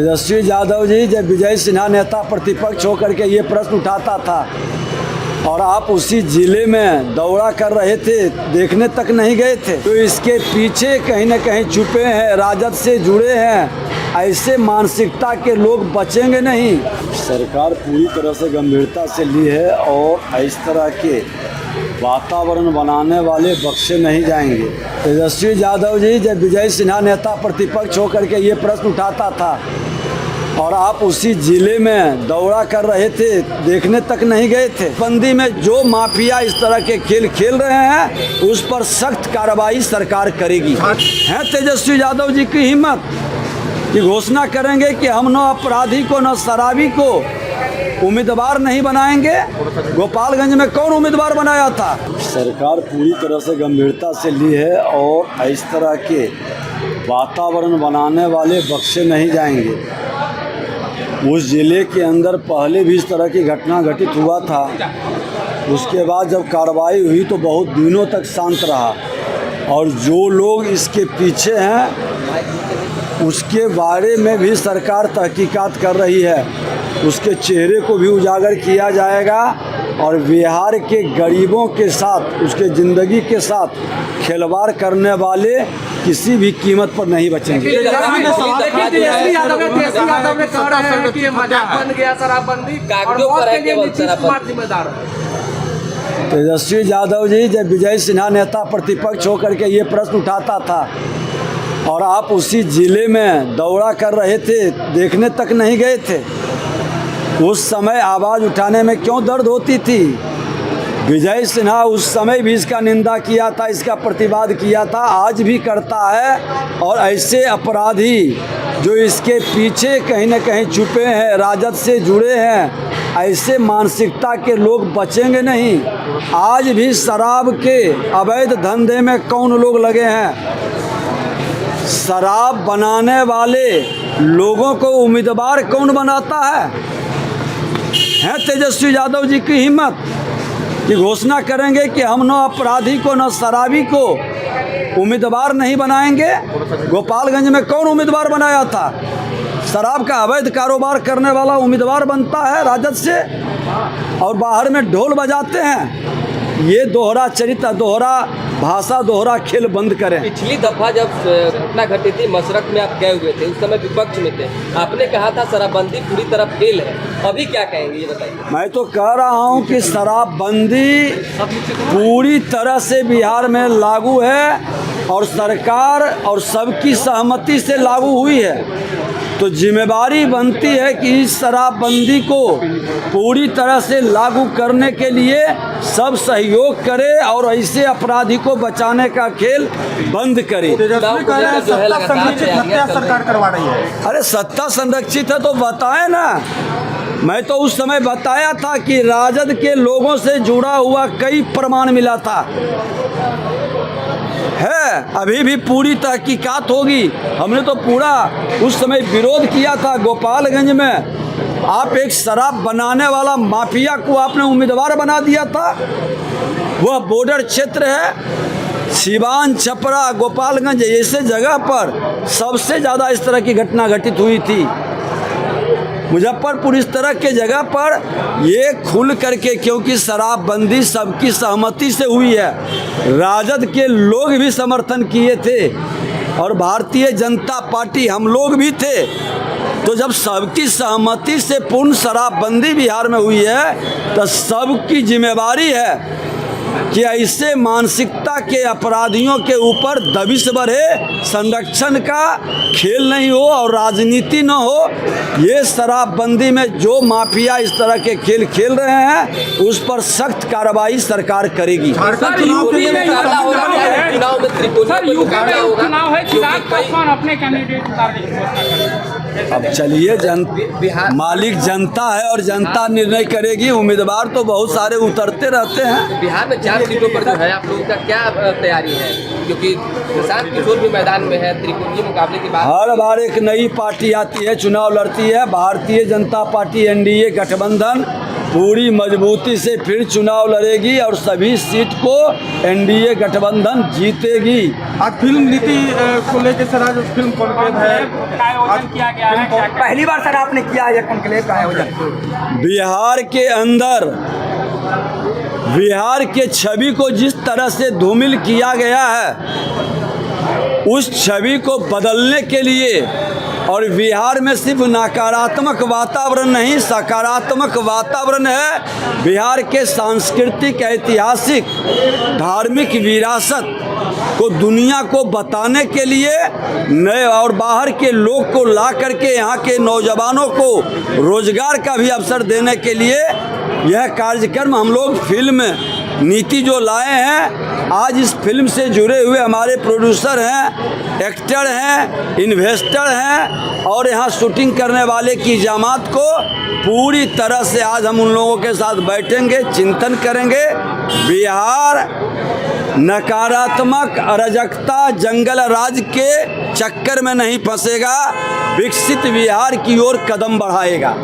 तेजस्वी यादव जी जब विजय सिन्हा नेता प्रतिपक्ष होकर के ये प्रश्न उठाता था और आप उसी जिले में दौरा कर रहे थे, देखने तक नहीं गए थे, तो इसके पीछे कहीं न कहीं छुपे हैं, राजद से जुड़े हैं, ऐसे मानसिकता के लोग बचेंगे नहीं। सरकार पूरी तरह से गंभीरता से ली है और इस तरह के वातावरण बनाने वाले बख्शे नहीं जाएंगे। तेजस्वी यादव जी जब विजय सिन्हा नेता प्रतिपक्ष होकर के ये प्रश्न उठाता था और आप उसी जिले में दौरा कर रहे थे, देखने तक नहीं गए थे। बंदी में जो माफिया इस तरह के खेल खेल रहे हैं उस पर सख्त कार्रवाई सरकार करेगी। है तेजस्वी यादव जी की हिम्मत कि घोषणा करेंगे कि हम न अपराधी को न शराबी को उम्मीदवार नहीं बनाएंगे। गोपालगंज में कौन उम्मीदवार बनाया था? सरकार पूरी तरह से गंभीरता से ली है और इस तरह के वातावरण बनाने वाले बख्शे नहीं जाएंगे। उस जिले के अंदर पहले भी इस तरह की घटना घटित हुआ था, उसके बाद जब कार्रवाई हुई तो बहुत दिनों तक शांत रहा और जो लोग इसके पीछे हैं उसके बारे में भी सरकार तहकीकात कर रही है। उसके चेहरे को भी उजागर किया जाएगा और बिहार के गरीबों के साथ, उसके ज़िंदगी के साथ खिलवाड़ करने वाले किसी भी कीमत पर नहीं बचेंगे। तेजस्वी यादव जी जब विजय सिन्हा नेता प्रतिपक्ष होकर के ये प्रश्न उठाता था और आप उसी जिले में दौरा कर रहे थे, देखने तक नहीं गए थे, उस समय आवाज़ उठाने में क्यों दर्द होती थी? विजय सिन्हा उस समय भी इसका निंदा किया था, इसका प्रतिवाद किया था, आज भी करता है और ऐसे अपराधी जो इसके पीछे कहीं न कहीं छुपे हैं, राजद से जुड़े हैं, ऐसे मानसिकता के लोग बचेंगे नहीं। आज भी शराब के अवैध धंधे में कौन लोग लगे हैं? शराब बनाने वाले लोगों को उम्मीदवार कौन बनाता है? है तेजस्वी यादव जी की हिम्मत कि घोषणा करेंगे कि हम न अपराधी को न शराबी को उम्मीदवार नहीं बनाएंगे। गोपालगंज में कौन उम्मीदवार बनाया था? शराब का अवैध कारोबार करने वाला उम्मीदवार बनता है राजद से और बाहर में ढोल बजाते हैं। ये दोहरा चरित्र, दोहरा भाषा, दोहरा खेल बंद करें। पिछली दफा जब घटना घटी थी मशरक में आप गए हुए थे, उस समय विपक्ष में थे, आपने कहा था शराबबंदी पूरी तरह फेल है, अभी क्या कहेंगे ये बताइए। मैं तो कह रहा हूँ कि शराबबंदी पूरी तरह से बिहार में लागू है और सरकार और सबकी सहमति से लागू हुई है। तो जिम्मेदारी बनती है कि इस शराबबंदी को पूरी तरह से लागू करने के लिए सब सहयोग करे और ऐसे अपराधी को बचाने का खेल बंद करे। सरकार करवा रही है। अरे सत्ता संरक्षित है तो बताए ना। मैं तो उस समय बताया था कि राजद के लोगों से जुड़ा हुआ कई प्रमाण मिला था है, अभी भी पूरी तहकीकात होगी। हमने तो पूरा उस समय विरोध किया था। गोपालगंज में आप एक शराब बनाने वाला माफिया को आपने उम्मीदवार बना दिया था। वह बॉर्डर क्षेत्र है, सिवान, छपरा, गोपालगंज ऐसे जगह पर सबसे ज़्यादा इस तरह की घटना घटित हुई थी। मुजफ्फरपुर इस तरह के जगह पर ये खुल करके, क्योंकि शराबबंदी सबकी सहमति से हुई है, राजद के लोग भी समर्थन किए थे और भारतीय जनता पार्टी हम लोग भी थे। तो जब सबकी सहमति से पूर्ण शराबबंदी बिहार में हुई है तो सबकी जिम्मेदारी है कि ऐसे मानसिकता के अपराधियों के ऊपर दबिश बढ़े, संरक्षण का खेल नहीं हो और राजनीति न हो। ये शराबबंदी में जो माफिया इस तरह के खेल खेल रहे हैं उस पर सख्त कार्रवाई सरकार करेगी। अब चलिए, मालिक जनता है और जनता निर्णय करेगी। उम्मीदवार तो बहुत सारे उतरते रहते हैं। बिहार में 4 सीटों पर जो है आप लोगों का क्या तैयारी है? क्योंकि प्रशांत किशोर भी मैदान में है, त्रिकोणीय मुकाबले की बात। हर बार एक नई पार्टी आती है, चुनाव लड़ती है। भारतीय जनता पार्टी एनडीए गठबंधन पूरी मजबूती से फिर चुनाव लड़ेगी और सभी सीट को एनडीए गठबंधन जीतेगी। आज फिल्म नीति को लेकर सर आज फिल्म कॉन्क्लेव है, आयोजन किया गया है। पहली बार सर आपने किया है कॉन्क्लेव का आयोजन। बिहार के अंदर बिहार के छवि को जिस तरह से धूमिल किया गया है, उस छवि को बदलने के लिए और बिहार में सिर्फ नकारात्मक वातावरण नहीं, सकारात्मक वातावरण है। बिहार के सांस्कृतिक, ऐतिहासिक, धार्मिक विरासत को दुनिया को बताने के लिए, नए और बाहर के लोग को ला करके यहाँ के नौजवानों को रोजगार का भी अवसर देने के लिए यह कार्यक्रम हम लोग फिल्म नीति जो लाए हैं। आज इस फिल्म से जुड़े हुए हमारे प्रोड्यूसर हैं, एक्टर हैं, इन्वेस्टर हैं और यहाँ शूटिंग करने वाले की जमात को पूरी तरह से आज हम उन लोगों के साथ बैठेंगे, चिंतन करेंगे। बिहार नकारात्मक अराजकता, जंगल राज के चक्कर में नहीं फंसेगा, विकसित बिहार की ओर कदम बढ़ाएगा।